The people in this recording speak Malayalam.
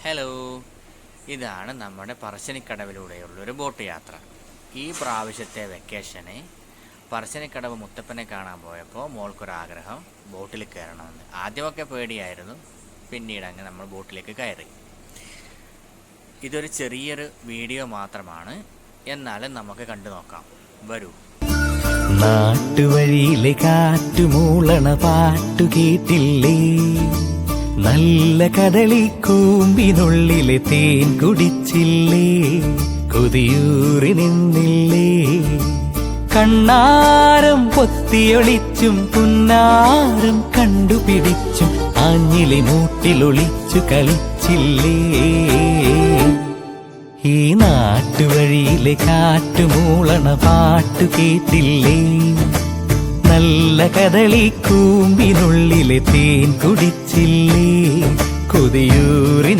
ഹലോ, ഇതാണ് നമ്മുടെ പറശ്ശിനിക്കടവിലൂടെയുള്ളൊരു ബോട്ട് യാത്ര. ഈ പ്രാവശ്യത്തെ വെക്കേഷന് പറശ്ശിനിക്കടവ് മുത്തപ്പനെ കാണാൻ പോയപ്പോൾ മോൾക്കൊരാഗ്രഹം ബോട്ടിൽ കയറണമെന്ന്. ആദ്യമൊക്കെ പേടിയായിരുന്നു, പിന്നീട് അങ്ങ് നമ്മൾ ബോട്ടിലേക്ക് കയറി. ഇതൊരു ചെറിയൊരു വീഡിയോ മാത്രമാണ്, എന്നാലും നമുക്ക് കണ്ടു നോക്കാം. വരൂ. നാട്ടുവഴിയിലെ കാറ്റുമൂളണ പാട്ടു കേട്ടില്ലേ, നല്ല കദളി കൂമ്പിനുള്ളിലെ തേൻ കുടിച്ചില്ലേ, കൊതിയൂറി നിന്നില്ലേ, കണ്ണാരം പൊത്തിയൊളിച്ചും പുന്നാരം കണ്ടുപിടിച്ചും ആഞ്ഞിലി മൂട്ടിലൊളിച്ചു കളിച്ചില്ലേ. ഈ നാട്ടുവഴിയിലെ കാറ്റുമൂളണ പാട്ടു കേട്ടില്ലേ, നല്ല കദളി കൂമ്പിനുള്ളിലെ തേൻ കുടിച്ചില്ലേ, കൊതിയൂറി